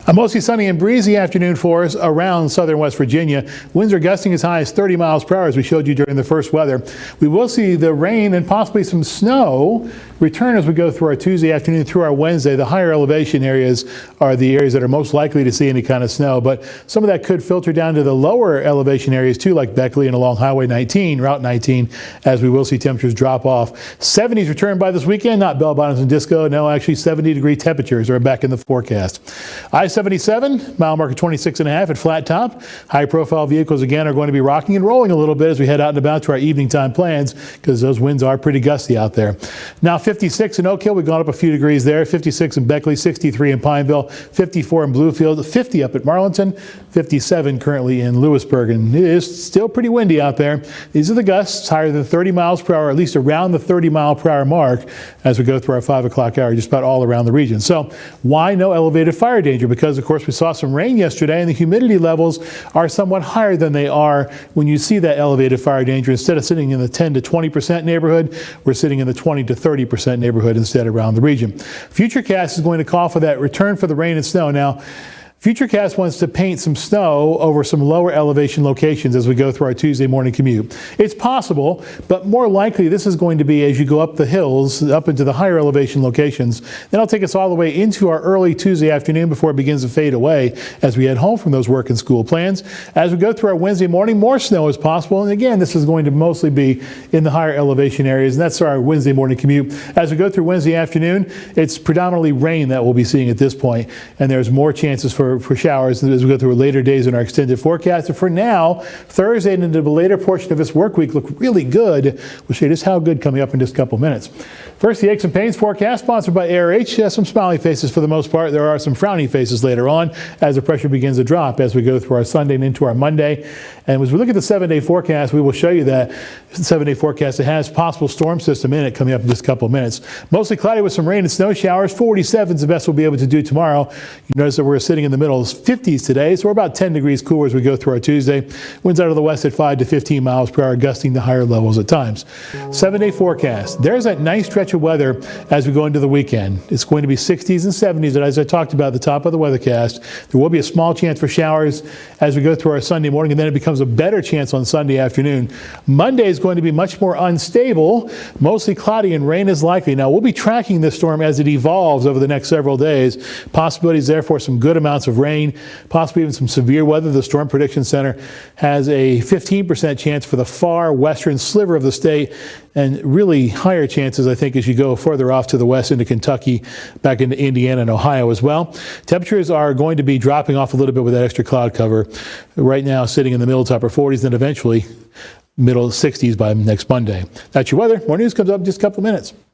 A mostly sunny and breezy afternoon for us around southern West Virginia. Winds are gusting as high as 30 miles per hour, as we showed you during the first weather. We will see the rain and possibly some snow return as we go through our Tuesday afternoon through our Wednesday. The higher elevation areas are the areas that are most likely to see any kind of snow, but some of that could filter down to the lower elevation areas too, like Beckley and along Highway 19, Route 19, as we will see temperatures drop off. 70s return by this weekend, not bell bottoms and disco. No, actually 70-degree temperatures are back in the forecast. I-77, mile marker 26.5 at Flat Top. High-profile vehicles again are going to be rocking and rolling a little bit as we head out and about to our evening time plans, because those winds are pretty gusty out there. Now 56 in Oak Hill, we've gone up a few degrees there. 56 in Beckley, 63 in Pineville, 54 in Bluefield, 50 up at Marlinton, 57 currently in Lewisburg, and it is still pretty windy out there. These are the gusts, higher than 30 miles per hour, at least around the 30 mile per hour mark as we go through our 5 o'clock hour, just about all around the region. So why no elevated fire danger? Because of course we saw some rain yesterday and the humidity levels are somewhat higher than they are when you see that elevated fire danger. Instead of sitting in the 10 to 20% neighborhood, we're sitting in the 20 to 30% neighborhood instead around the region. Futurecast is going to call for that return for the rain and snow. Now, Futurecast wants to paint some snow over some lower elevation locations as we go through our Tuesday morning commute. It's possible, but more likely this is going to be as you go up the hills, up into the higher elevation locations. Then it'll take us all the way into our early Tuesday afternoon before it begins to fade away as we head home from those work and school plans. As we go through our Wednesday morning, more snow is possible. And again, this is going to mostly be in the higher elevation areas. And that's our Wednesday morning commute. As we go through Wednesday afternoon, it's predominantly rain that we'll be seeing at this point. And there's more chances for showers as we go through later days in our extended forecast. And for now, Thursday and into the later portion of this work week look really good. We'll show you just how good coming up in just a couple minutes. First, the aches and pains forecast sponsored by AirH. Some smiley faces for the most part. There are some frowny faces later on as the pressure begins to drop as we go through our Sunday and into our Monday. And as we look at the 7-day forecast, we will show you that 7-day forecast that has possible storm system in it coming up in just a couple of minutes. Mostly cloudy with some rain and snow showers. 47 is the best we'll be able to do tomorrow. You notice that we're sitting in the middle of 50s today, so we're about 10 degrees cooler as we go through our Tuesday. Winds out of the west at 5 to 15 miles per hour, gusting to higher levels at times. 7-day forecast. There's that nice stretch of weather as we go into the weekend. It's going to be 60s and 70s, and as I talked about at the top of the weathercast, there will be a small chance for showers as we go through our Sunday morning, and then it becomes a better chance on Sunday afternoon. Monday is going to be much more unstable, mostly cloudy, and rain is likely. Now, we'll be tracking this storm as it evolves over the next several days. Possibilities there for some good amounts of rain, possibly even some severe weather. The Storm Prediction Center has a 15% chance for the far western sliver of the state, and really higher chances, I think, as you go further off to the west into Kentucky, back into Indiana and Ohio as well. Temperatures are going to be dropping off a little bit with that extra cloud cover. Right now, sitting in the middle to upper 40s, then eventually middle 60s by next Monday. That's your weather. More news comes up in just a couple minutes.